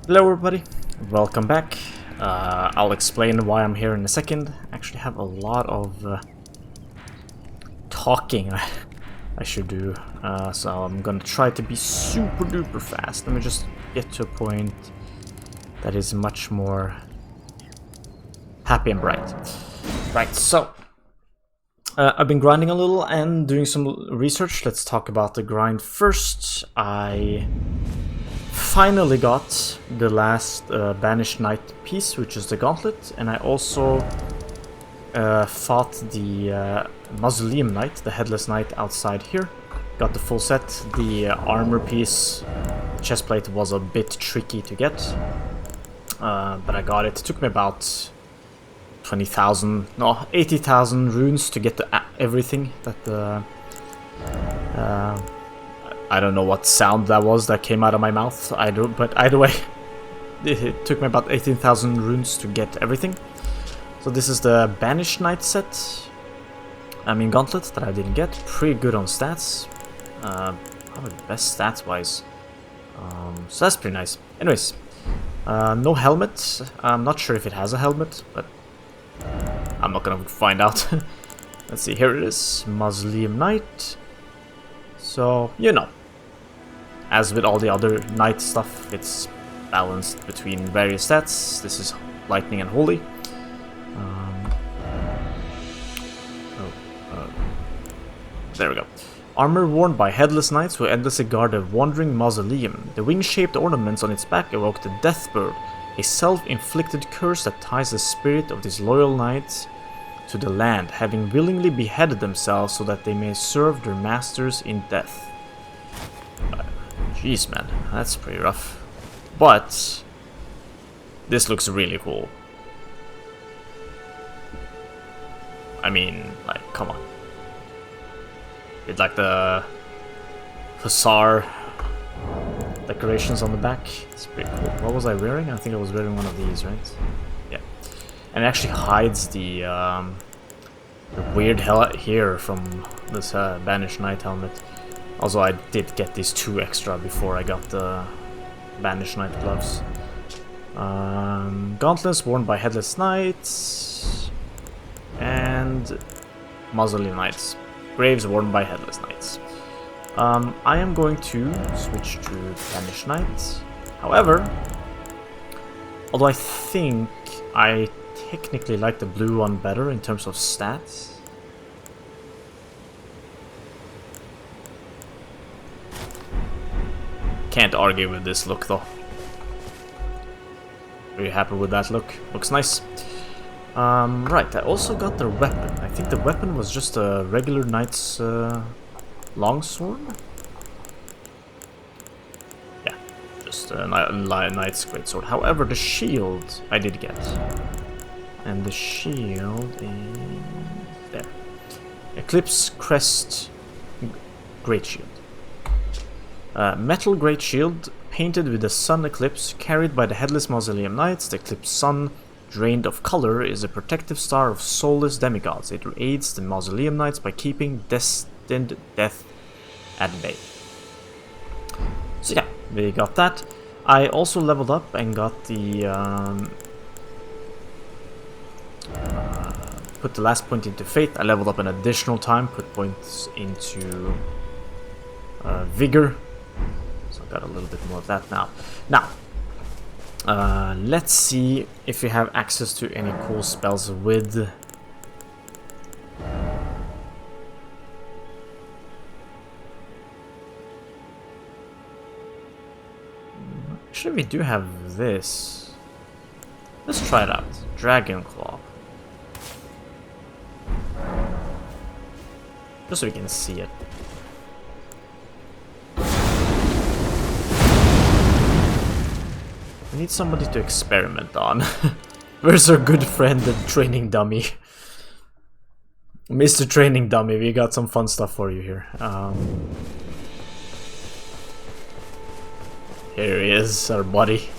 Hello everybody, welcome back. I'll explain why I'm here in a second. I actually have a lot of talking I should do, so I'm gonna try to be super duper fast. Let me just get to a point that is much more happy and bright. Right, so I've been grinding a little and doing some research. Let's talk about the grind first. I finally got the last Banished Knight piece, which is the gauntlet, and I also fought the Mausoleum Knight, the Headless Knight, outside here. Got the full set. The armor piece, chestplate, was a bit tricky to get, but I got it. It took me about 20,000, no, 80,000 runes to get everything that I don't know what sound that was that came out of my mouth, but either way, it took me about 18,000 runes to get everything. So this is the Banished Knight set, gauntlet, that I didn't get. Pretty good on stats, probably the best stats wise, so that's pretty nice. Anyways, no helmet. I'm not sure if it has a helmet, but I'm not gonna find out. Let's see, here it is, Mausoleum Knight. So, you know, as with all the other knight stuff, it's balanced between various stats. This is lightning and holy. There we go. Armor worn by headless knights who endlessly guard a wandering mausoleum. The wing-shaped ornaments on its back evoke the Deathbird, a self-inflicted curse that ties the spirit of these loyal knights to the land, having willingly beheaded themselves so that they may serve their masters in death. Jeez, man, that's pretty rough. But this looks really cool. I mean, like, come on. It's like the Hussar decorations on the back. It's pretty cool. What was I wearing? I think I was wearing one of these, right? Yeah. And it actually hides the weird hair from this Banished Knight helmet. Also, I did get these 2 extra before I got the Banished Knight gloves. Gauntlets worn by Headless Knights and Mausoleum Knights. Graves worn by Headless Knights. I am going to switch to Banished Knight. However, although I think I technically like the blue one better in terms of stats, can't argue with this look though. Very happy with that look. Looks nice. Right, I also got the weapon. I think the weapon was just a regular knight's longsword. Yeah, just a knight's greatsword. However, the shield I did get, and the shield is there. Eclipse Crest Great Shield. Metal Great Shield, painted with the Sun Eclipse, carried by the Headless Mausoleum Knights. The Eclipse Sun, drained of color, is a protective star of soulless demigods. It aids the Mausoleum Knights by keeping destined death at bay. So yeah, we got that. I also leveled up and got the put the last point into Faith. I leveled up an additional time, put points into Vigor. So I got a little bit more of that now. Now, let's see if we have access to any cool spells with actually, we do have this. Let's try it out. Dragon Claw. Just so we can see it. We need somebody to experiment on. Where's our good friend, the training dummy? Mr. Training Dummy, we got some fun stuff for you here. Here he is, our buddy.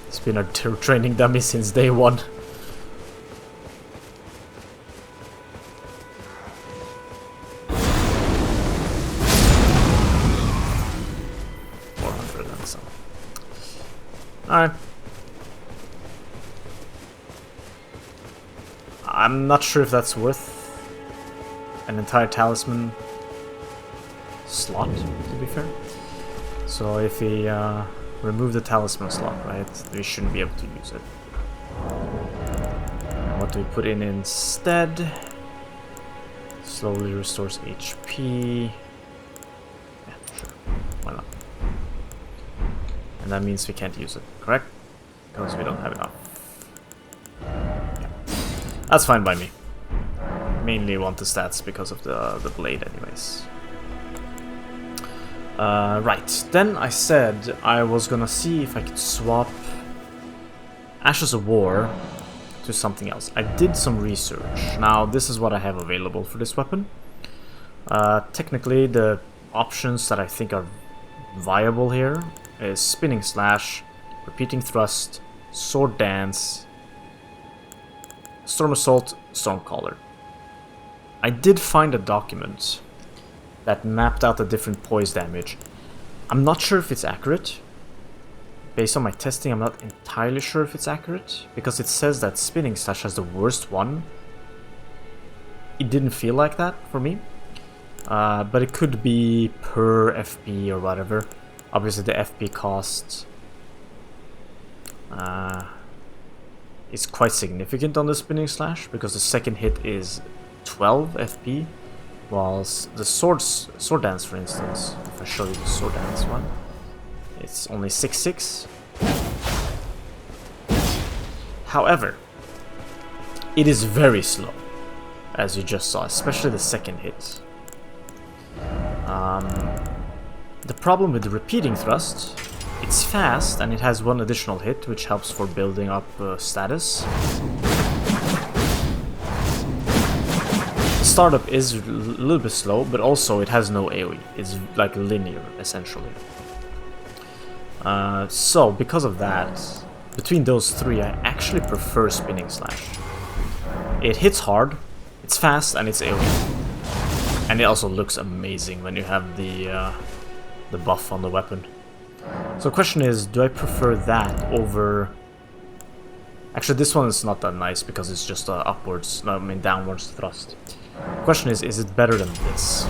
He's been our training dummy since day 1. Alright. I'm not sure if that's worth an entire talisman slot, to be fair. So if we remove the talisman slot, right, we shouldn't be able to use it. And what do we put in instead? Slowly restores HP. Yeah, sure. Why not? And that means we can't use it, correct? Because we don't have enough. Yeah. That's fine by me. Mainly want the stats because of the blade anyways. Right, then I said I was gonna see if I could swap Ashes of War to something else. I did some research. Now this is what I have available for this weapon. Technically the options that I think are viable here is Spinning Slash, Repeating Thrust, Sword Dance, Storm Assault, Stormcaller. I did find a document that mapped out the different poise damage. I'm not sure if it's accurate. Based on my testing, I'm not entirely sure if it's accurate, because it says that Spinning Slash has the worst one. It didn't feel like that for me. But it could be per FP or whatever. Obviously the FP cost is quite significant on the Spinning Slash, because the second hit is 12 FP, whilst the Sword Dance, for instance, if I show you the Sword Dance one, it's only 6/6. However, it is very slow, as you just saw, especially the second hit. The problem with the Repeating Thrust, it's fast and it has one additional hit, which helps for building up status. The startup is a little bit slow, but also it has no AoE. It's like linear, essentially. So, because of that, between those three, I actually prefer Spinning Slash. It hits hard, it's fast, and it's AoE. And it also looks amazing when you have the buff on the weapon. So the question is, do I prefer that over... Actually, this one is not that nice because it's just downwards thrust. The question is it better than this?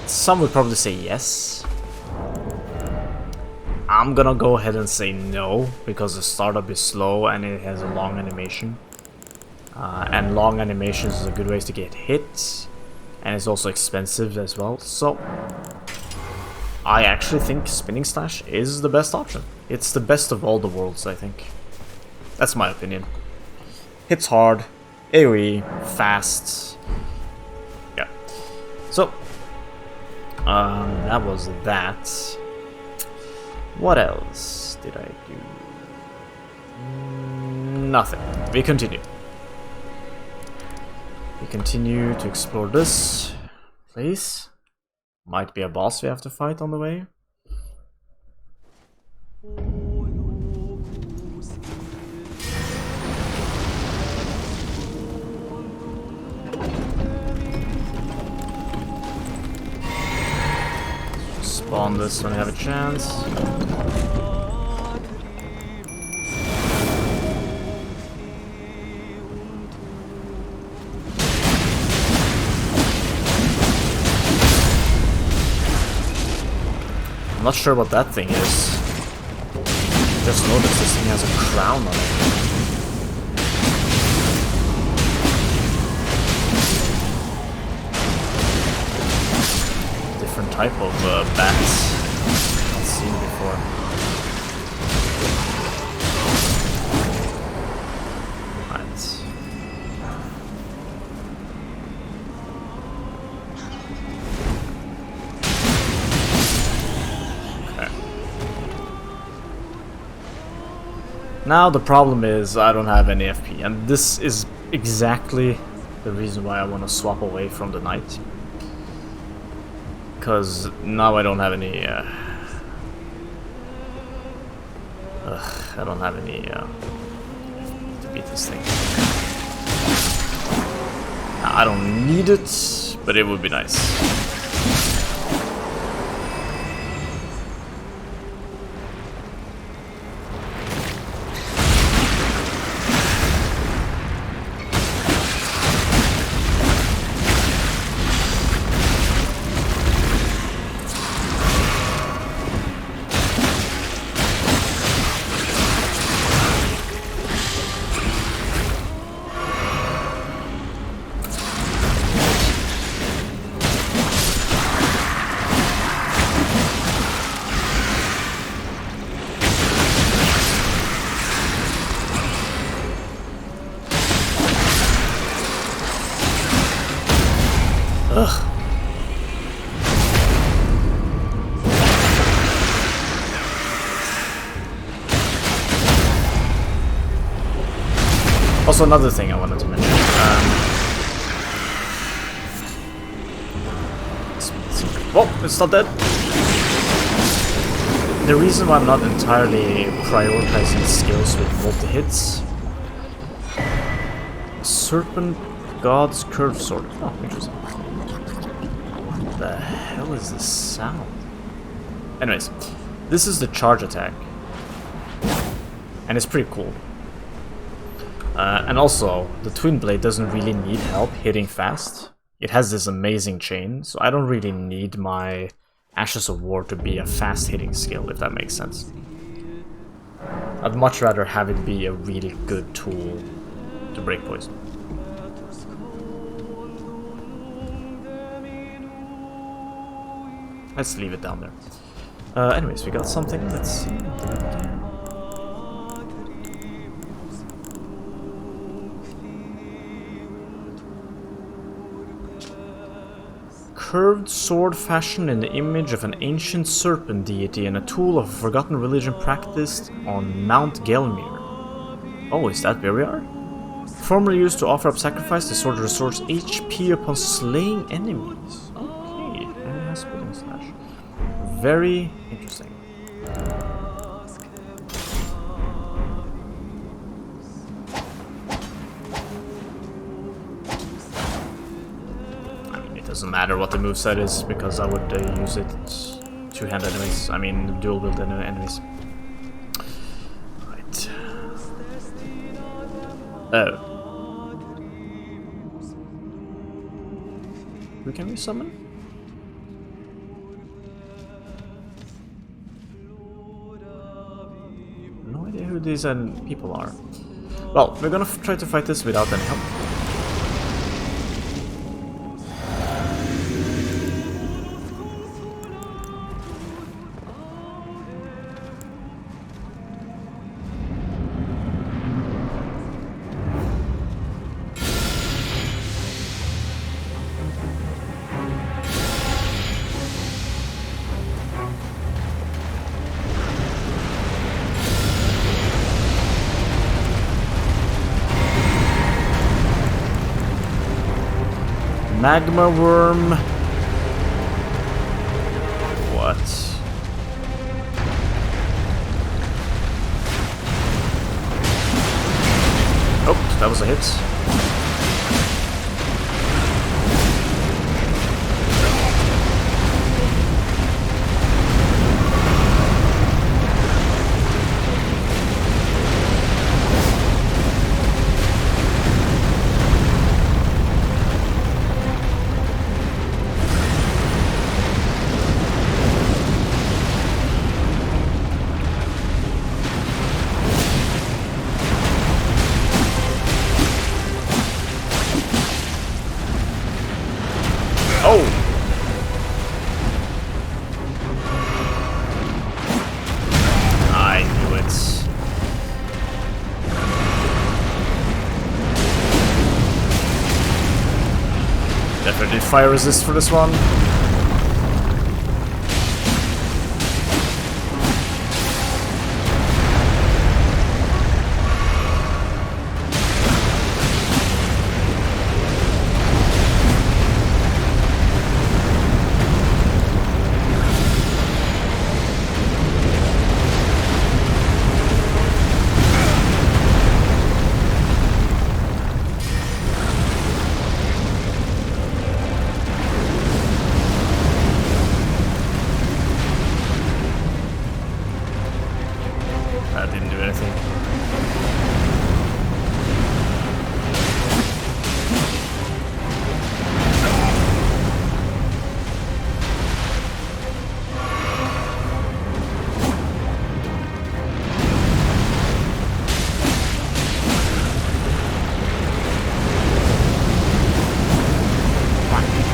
Some would probably say yes. I'm gonna go ahead and say no, because the startup is slow and it has a long animation. And long animations is a good way to get hit, and it's also expensive as well. So I actually think Spinning Slash is the best option. It's the best of all the worlds, I think. That's my opinion. Hits hard, AoE, fast. Yeah. So that was that. What else did I do? Nothing. We continue. We continue to explore this place. Might be a boss we have to fight on the way. Spawn this when I have a chance. I'm not sure what that thing is. Just noticed this thing has a crown on it. Different type of bats I've not seen before. Right. Okay. Now the problem is I don't have any FP, and this is exactly the reason why I want to swap away from the knight. Because now I don't have any I don't have any to beat this thing. I don't need it, but it would be nice. Ugh. Also, another thing I wanted to mention. Oh, it's not dead. The reason why I'm not entirely prioritizing skills with multi-hits. Serpent God's Curved Sword. Oh, interesting. What the hell is this sound? Anyways, this is the charge attack. And it's pretty cool. And also, the Twin Blade doesn't really need help hitting fast. It has this amazing chain, so I don't really need my Ashes of War to be a fast hitting skill, if that makes sense. I'd much rather have it be a really good tool to break poison. Let's leave it down there. Anyways, we got something. Let's see. Curved sword fashioned in the image of an ancient serpent deity and a tool of a forgotten religion practiced on Mount Gelmir. Oh, is that where we are? Formerly used to offer up sacrifice, the sword restores HP upon slaying enemies. Okay, and it has Spitting Slash. Very interesting. Doesn't matter what the moveset is, because I would use it two-hand enemies, I mean dual-wield enemies. Right. Oh. Who can we summon? No idea who these people are. Well, we're gonna try to fight this without any help. Magma worm. What? Oh, that was a hit. Definitely fire resist for this one.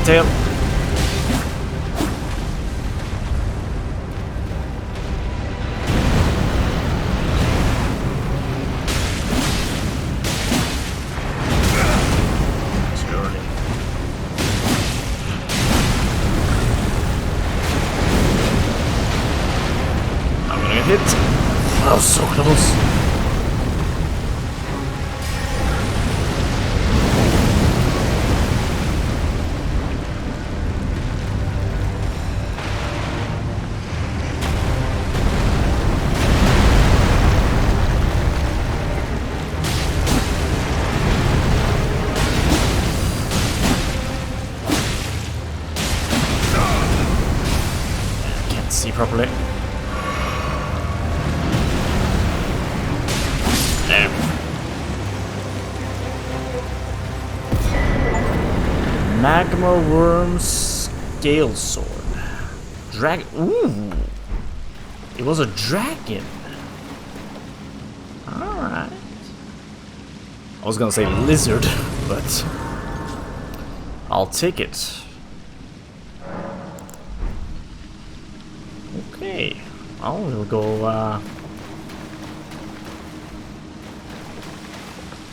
tail. Hit. That was so close. I can't see properly. Magma Worm Scale Sword. Ooh! It was a dragon. Alright. I was gonna say lizard, but I'll take it. Okay. Well, we'll go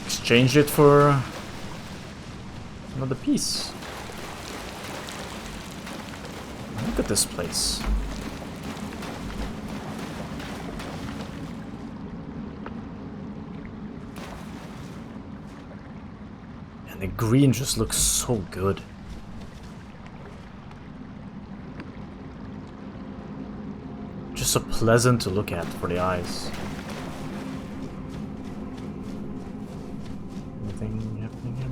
exchange it for another piece. Look at this place. And the green just looks so good. Just so pleasant to look at for the eyes. Anything happening here?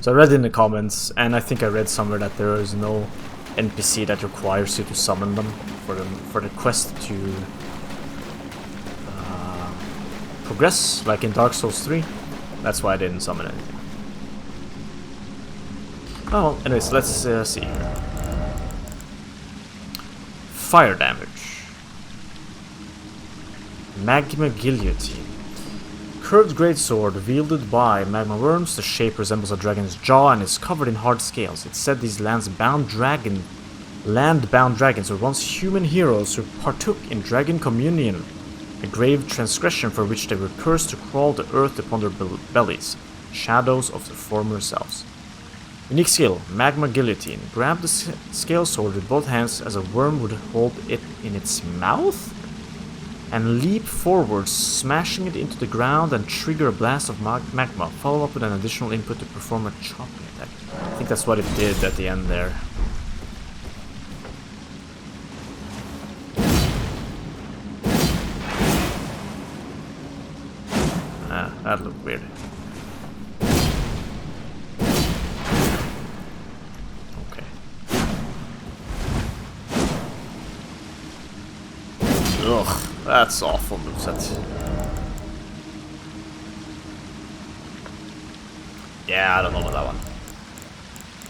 So I read in the comments, and I think I read somewhere that there is no NPC that requires you to summon them for the quest to progress, like in Dark Souls 3. That's why I didn't summon anything. Oh, anyways, let's see here. Fire damage. Magma Guillotine. Curved greatsword wielded by magma worms. The shape resembles a dragon's jaw and is covered in hard scales. It's said these land-bound dragons were once human heroes who partook in dragon communion, a grave transgression for which they were cursed to crawl the earth upon their bellies, shadows of their former selves. Unique skill, Magma Guillotine. Grab the scale sword with both hands as a worm would hold it in its mouth, and leap forward, smashing it into the ground and trigger a blast of magma. Follow up with an additional input to perform a chopping attack. I think that's what it did at the end there. Ah, that looked weird. Okay. Ugh. That's awful moveset. Yeah, I don't know about that one.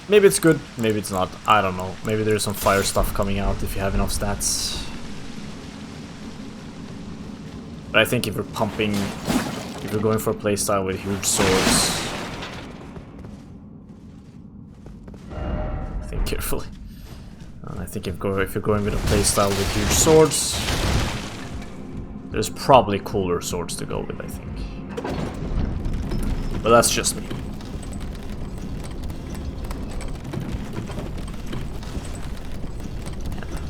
Maybe it's good, maybe it's not. I don't know. Maybe there's some fire stuff coming out if you have enough stats. But I think if you're going for a playstyle with huge swords, think carefully. I think if you're going with a playstyle with huge swords, there's probably cooler swords to go with, I think. But that's just me.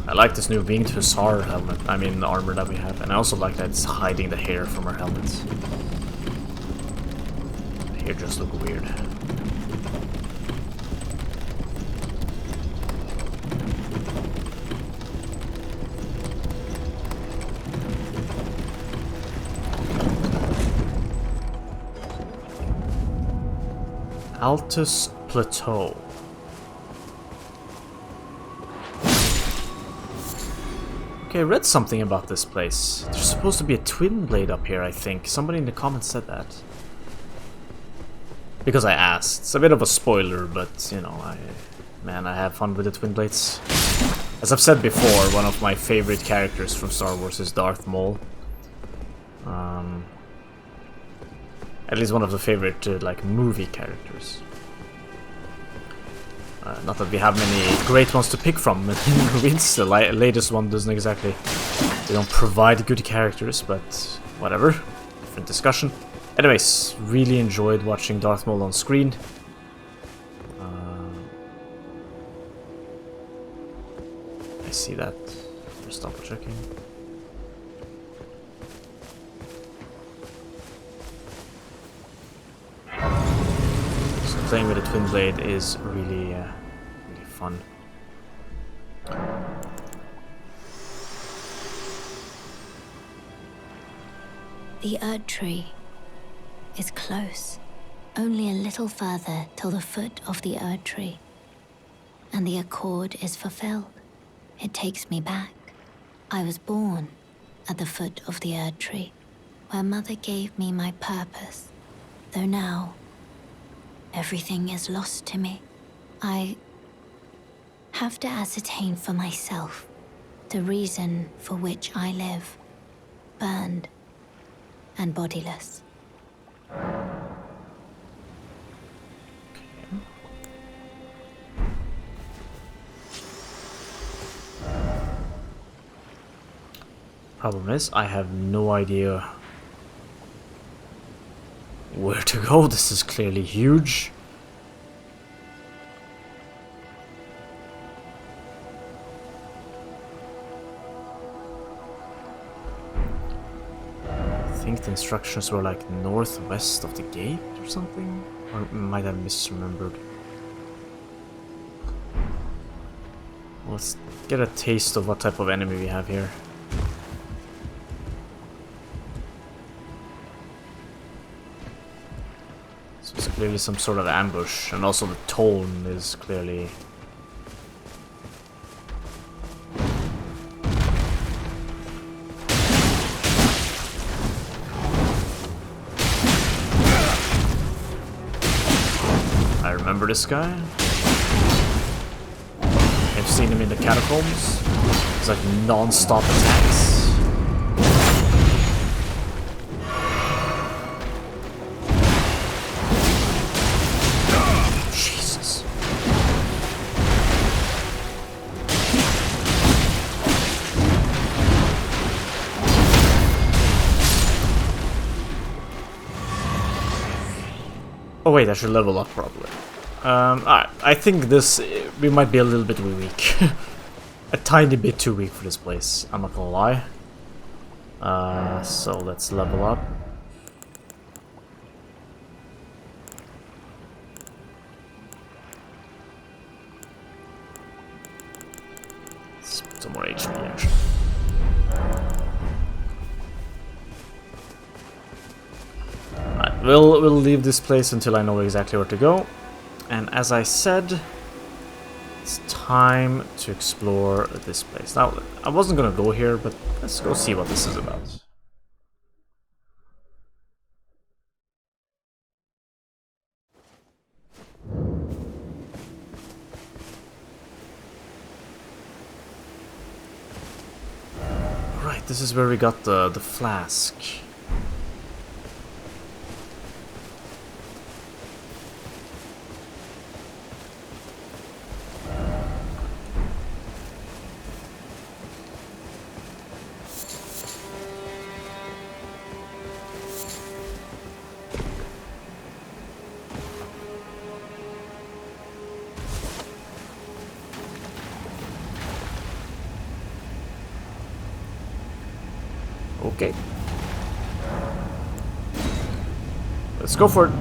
I like this new winged Hussar helmet, armor that we have, and I also like that it's hiding the hair from our helmets. The hair just look weird. Altus Plateau. Okay, I read something about this place. There's supposed to be a twin blade up here, I think. Somebody in the comments said that. Because I asked. It's a bit of a spoiler, but, you know, I have fun with the twin blades. As I've said before, one of my favorite characters from Star Wars is Darth Maul. At least one of the favorite like movie characters. Not that we have many great ones to pick from in movies. The latest one doesn't exactly... They don't provide good characters, but whatever. Different discussion. Anyways, really enjoyed watching Darth Maul on screen. I see that. Just double checking. So playing with a twin blade is really, really fun. The Erd Tree is close. Only a little further till the foot of the Erd Tree. And the accord is fulfilled. It takes me back. I was born at the foot of the Erd Tree, where Mother gave me my purpose. Though now, everything is lost to me. I have to ascertain for myself the reason for which I live, burned and bodiless. Problem is, I have no idea where to go. This is clearly huge. I think the instructions were like northwest of the gate or something, or might have misremembered. Let's get a taste of what type of enemy we have here. So it's clearly some sort of ambush, and also the tone is clearly... I remember this guy. I've seen him in the catacombs. It's like non-stop attacks. Jesus. Oh wait, I should level up probably. I think this, we might be a little bit weak. A tiny bit too weak for this place, I'm not gonna lie. So let's level up. Let's put some more HP actually. Alright, we'll leave this place until I know exactly where to go. And as I said, it's time to explore this place. Now, I wasn't gonna go here, but let's go see what this is about. Right, this is where we got the flask. Okay. Let's go for it.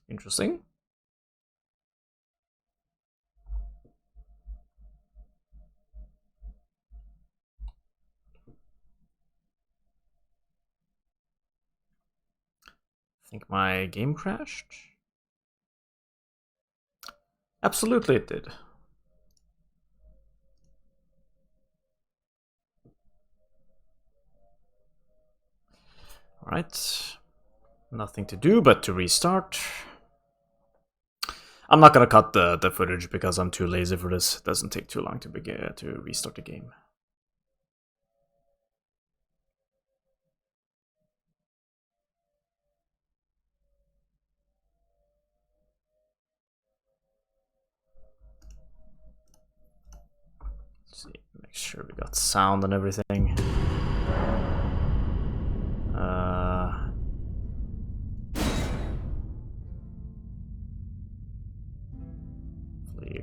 Interesting. I think my game crashed. Absolutely it did. Alright. Nothing to do but to restart. I'm not gonna cut the footage because I'm too lazy for this. It doesn't take too long to restart the game. Let's see, make sure we got sound and everything.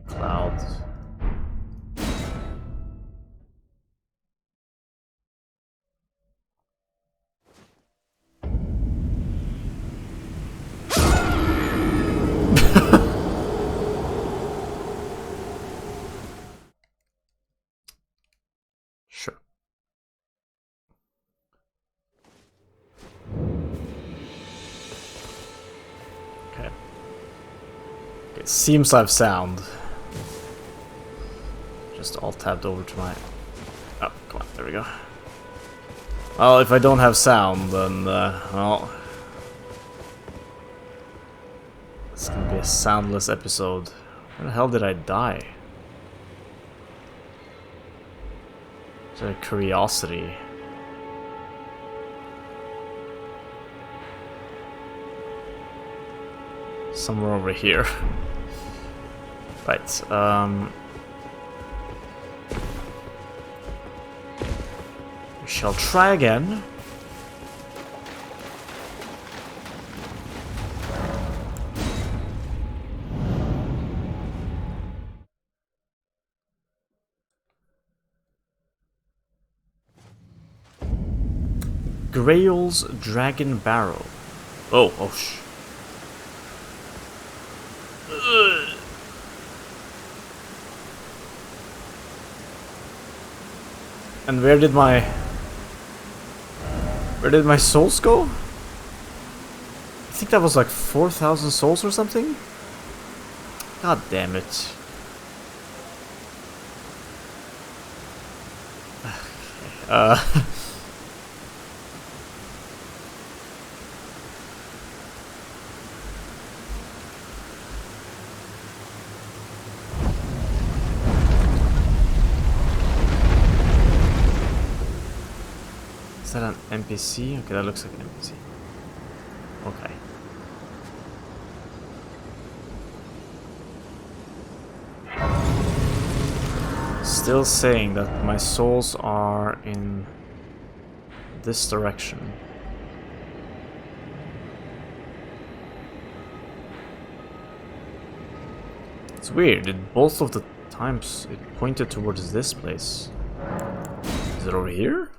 Clouds. Sure. Okay. It seems I have sound. Just all tabbed over to my... Oh, come on, there we go. Well, if I don't have sound, then, well... It's gonna be a soundless episode. Where the hell did I die? Is that a curiosity? Somewhere over here. Right, we shall try again. Grail's Dragon Barrow. Oh, sh. And where did my souls go? I think that was like 4,000 souls or something. God damn it. Is that an NPC? Okay, that looks like an NPC. Okay. Still saying that my souls are in this direction. It's weird, both of the times it pointed towards this place. Is it over here?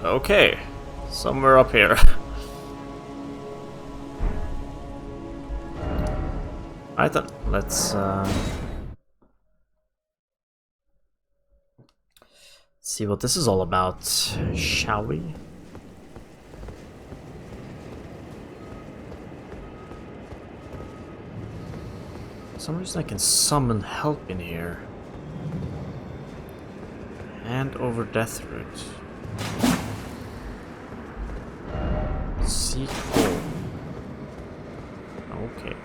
Okay. Somewhere up here. Alright then, let's see what this is all about, shall we? For some reason I can summon help in here. Hand over death root. Seek home. Okay.